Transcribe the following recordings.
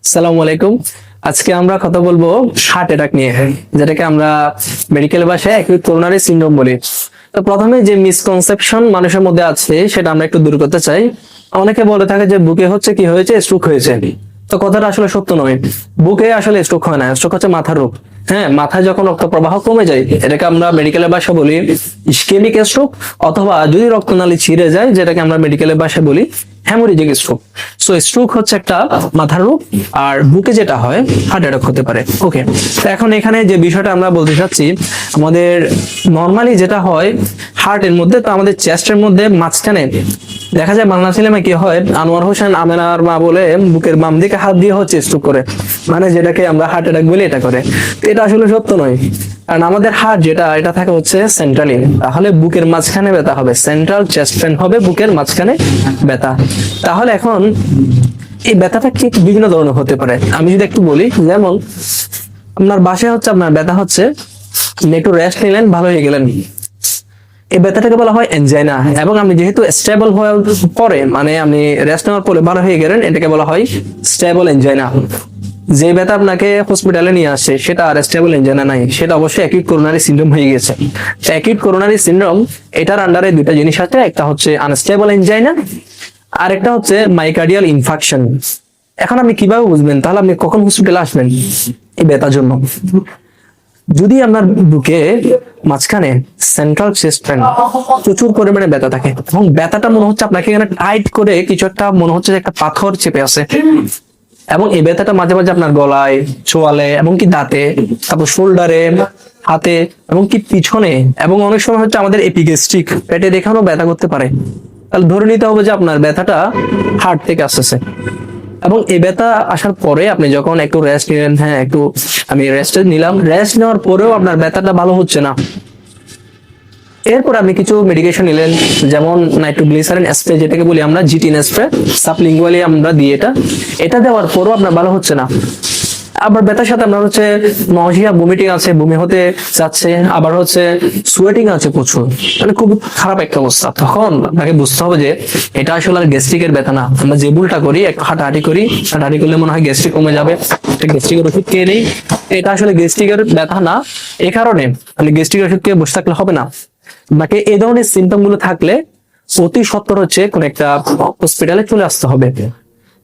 আসসালামু আলাইকুম। আজকে আমরা কথা বলবো হার্ট অ্যাটাক নিয়ে, যেটাকে আমরা মেডিকেল ভাষায় অ্যাকিউট করোনারি সিনড্রোম বলি। তো প্রথমে যে মিসকনসেপশন মানুষের মধ্যে আছে সেটা আমরা একটু দূর করতে চাই। অনেকে বলে থাকে যে বুকে হচ্ছে কি হয়েছে, স্ট্রোক হয়েছে। তো কথাটা আসলে সত্য নয়। বুকে আসলে স্ট্রোক হয় না, স্ট্রোক হচ্ছে মাথার রোগ। হ্যাঁ, মাথায় যখন রক্ত প্রবাহ কমে যায় এটাকে আমরা মেডিকেলের ভাষায় বলি ইসকেমিক স্ট্রোক, অথবা যদি রক্তনালী ছিঁড়ে যায় যেটাকে আমরা মেডিকেলের ভাষায় বলি হ্যামোরেজিক স্ট্রোক। সো স্ট্রোক হচ্ছে একটা মাথার রোগ, আর বুকে যেটা হয় হার্ট অ্যাটাক হতে পারে। ওকে, তো এখন এখানে যে বিষয়টা আমরা বলতে চাচ্ছি, আমাদের নর্মালি যেটা হয় হার্টের মধ্যে, তো আমাদের চেস্টের মধ্যে মাঝখানে দেখা যায় বাংলা সিনেমায় কি হয়, আনোয়ার হোসেন আমেনার মা বলে বুকের বাম দিকে হাত দিয়ে হচ্ছে স্ট্রোক করে, মানে যেটাকে আমরা হার্ট অ্যাটাক বলি এটা করে। তো এটা আসলে সত্য নয়, কারণ আমাদের হার্ট যেটা এটা থাকে হচ্ছে সেন্ট্রালি। তাহলে বুকের মাঝখানে ব্যথা হবে, সেন্ট্রাল চেস্ট পেন হবে, বুকের মাঝখানে ব্যথা। তাহলে এখন এই ব্যথাটা কি বিভিন্ন ধরনের হতে পারে আমি যদি একটু বলি, যেমন আপনার বাসায় হচ্ছে আপনার ব্যথা হচ্ছে, আপনি একটু রেস্ট নিলেন, ভালো হয়ে গেলেন, এই ব্যথাটাকে বলা হয় এনজাইনা। এবং আপনি যেহেতু স্টেবল হওয়ার পরে, মানে আপনি রেস্ট নেওয়ার পরে ভালো হয়ে গেলেন, এটাকে বলা হয় স্টেবল এনজাইনা। যে ব্যথা আপনাকে হসপিটালে নিয়ে আসে সেটা আর স্টেবল এনজাইনা নাই, সেটা অবশ্যই অ্যাকিউট করোনারি সিনড্রোম হয়ে গেছে। অ্যাকিউট করোনারি সিনড্রোম এটার আন্ডারে দুইটা জিনিস আছে, একটা হচ্ছে আনস্টেবল এনজাইনা, আর একটা হচ্ছে মাইকার্ডিয়াল ইনফাকশন। এখন আপনি কিভাবে বুঝবেন তাহলে আপনি কখন হসপিটালে আসবেন এই ব্যথার জন্য? যদি আপনার বুকে মাঝখানে সেন্ট্রাল চেস্ট পেন প্রচুর পরিমাণে ব্যথা থাকে, এবং ব্যথাটা মনে হচ্ছে আপনাকে এখানে টাইট করে কিছু একটা, মনে হচ্ছে যে একটা পাথর চেপে আছে, এবং এই ব্যথাটা মাঝে মাঝে আপনার গলায়, চোয়ালে, এবং কি দাঁতে, তারপর শোল্ডারে, হাতে, এবং কি পিছনে, এবং অনেক সময় হচ্ছে আমাদের এপিগ্যাস্ট্রিক পেটে দেখানো ব্যথা করতে পারে। তাহলে ধরে নিতে হবে যে আপনার ব্যথাটা হার্ট থেকে আসতেছে। এবং এই ব্যথা আসার পরে আপনি যখন একটু রেস্ট নিলেন, হ্যাঁ একটু আমি রেস্ট নিলাম, রেস্ট নেওয়ার পরেও আপনার ব্যথাটা ভালো হচ্ছে না, এরপর আপনি কিছু মেডিকেশন নিলেন, যেমন নাইট্রোগ্লিসারিন স্প্রে, যেটাকে বলি আমরা জিটিন স্প্রে, সাবলিঙ্গুয়ালি আমরা দিই এটা। এটা দেওয়ার পরও আপনার ভালো হচ্ছে না। আবার ব্যথার সাথে আপনার হচ্ছে নজিয়া, ভমিটিং আছে, বমি হতে যাচ্ছে, আবার হচ্ছে সোয়েটিং আছে প্রচুর, মানে খুব খারাপ একটা অবস্থা। তখন আপনাকে বুঝতে হবে যে এটা আসলে আর গ্যাস্ট্রিকের ব্যথা না। আমরা যে ভুলটা করি, একটু হাঁটাহাঁটি করি, হাঁটাহাঁটি করলে মনে হয় গ্যাস্ট্রিক কমে যাবে, গ্যাস্ট্রিকের ওষুধ খেয়ে নেই। এটা আসলে গ্যাস্ট্রিকের ব্যথা না। এই কারণে আপনি গ্যাস্ট্রিকের ওষুধ খেয়ে বসে থাকলে হবে না। আপনাকে এই ধরনের সিমটম গুলো থাকলে অতি সত্বর হচ্ছে কোন একটা হসপিটালে চলে আসতে হবে।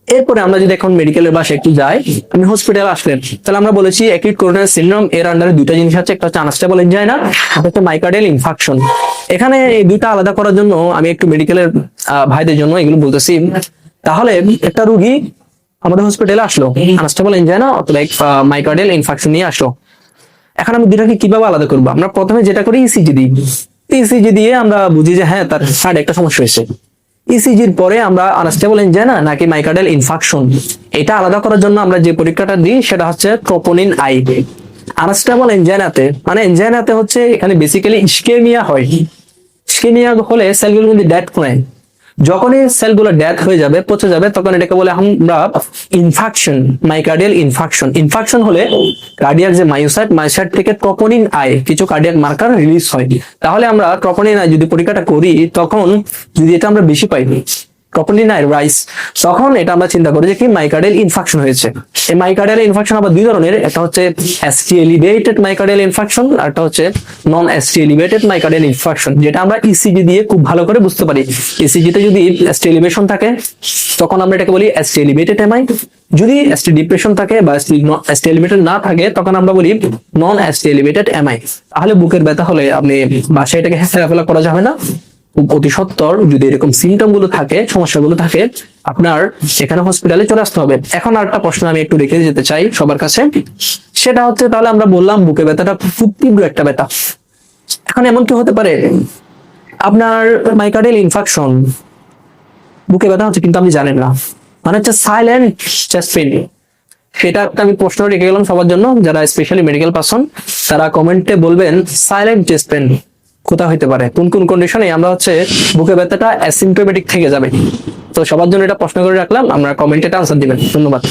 এরপরে আমরা যদি এখন মেডিকেলের বাসে একটু যাই, আমি হসপিটালে আসলেন, তাহলে আমরা বলেছি অ্যাকিউট করোনারি সিনড্রোম এর আন্ডারে দুইটা জিনিস আছে, একটা হচ্ছে আনস্টেবল এনজাইনা, একটা হচ্ছে মাইকার্ডিয়াল ইনফাকশন। এখানে এই দুইটা আলাদা করার জন্য আমি একটু মেডিকেলের ভাইদের জন্য এগুলো বলতেছি। তাহলে একটা রুগী আমাদের হসপিটালে আসলো আনস্টেবল এনজাইনা অথবা মাইকার্ডিয়াল ইনফাকশন নিয়ে আসলো। এখন আমি দুটাকে কিভাবে আলাদা করবো? আমরা প্রথমে যেটা করি ইসিজি দিই। ইসিজি দিয়ে আমরা বুঝি যে হ্যাঁ তার হার্টে একটা সমস্যা হয়েছে। ইসিজির পরে আমরা আনস্টেবল এনজাইনা নাকি মাইকার্ডিয়াল ইনফাকশন, এটা আলাদা করার জন্য আমরা যে পরীক্ষাটা দিই সেটা হচ্ছে ট্রোপোনিন আই। আনস্টেবল এনজাইনাতে, মানে এনজাইনাতে হচ্ছে এখানে বেসিক্যালি ইসকেমিয়া হয়। ইসকেমিয়া হলে সেলগুলো কিন্তু ডেথ হয়। যখনই সেলগুলো ডেথ হয়ে যাবে, পচে যাবে, তখন এটাকে বলে আমরা ইনফাকশন, মাইকার্ডিয়াল ইনফাকশন। ইনফাকশন হলে কার্ডিয়াক যে মায়োসাইট থেকে ট্রোপোনিন আই কিছু কার্ডিয়াক মার্কার রিলিজ হয়। তাহলে আমরা ট্রোপোনিন আই যদি পরীক্ষাটা করি, তখন যদি এটা আমরা বেশি পাই, ট্রোপোনিন আই রাইস, তখন এটা আমরা চিন্তা করি যে কি মাইকার্ডিয়াল ইনফাকশন হয়েছে। এই মাইকার্ডিয়াল ইনফাকশন আবার দুই ধরনের, একটা হচ্ছে এসটি এলিভেটেড মাইকার্ডিয়াল ইনফাকশন, আর একটা হচ্ছে non ST elevated myocardial infarction, যেটা আমরা ইসিজি দিয়ে খুব ভালো করে বুঝতে পারি। ইসিজি তে যদি এসটি এলিভেশন থাকে তখন আমরা এটাকে বলি এসটি এলিভেটেড এমআই, যদি এসটি ডিপ্রেশন থাকে বা এসটি এলিভেটেড না থাকে তখন আমরা বলি নন এসটি এলিভেটেড এমআই। তাহলে বুকের ব্যথা হলে আপনি বাসায় এটাকে হেলাফেলা করা যাবে না। অতি সত্বর যদি এরকম সিমটম গুলো থাকে, সমস্যাগুলো থাকে, আপনার সেখানে হসপিটালে চলে আসতে হবে। এখন আর একটা প্রশ্ন আমি একটু রেখে যেতে চাই সবার কাছে, সেটা হচ্ছে তাহলে আমরা বললাম বুকে ব্যথাটা খুব তীব্র একটা ব্যথা। এখন এমন কি হতে পারে আপনার মাইকার্ডিয়াল ইনফাকশন, বুকে ব্যথা হচ্ছে কিন্তু আপনি জানেন না, মানে হচ্ছে সাইলেন্ট চেস্ট পেইন। সেটা একটা আমি প্রশ্ন রেখে গেলাম সবার জন্য, যারা স্পেশালি মেডিকেল পারসন তারা কমেন্টে বলবেন সাইলেন্ট চেস্ট পেইন কোথা হইতে পারে, কোন কোন কন্ডিশনে আমরা হচ্ছে বুকে ব্যথাটা অ্যাসিম্পটোমেটিক থেকে যাবে। তো সবার জন্য এটা প্রশ্ন করে রাখলাম, আমরা কমেন্টে আনসার দিবেন। ধন্যবাদ।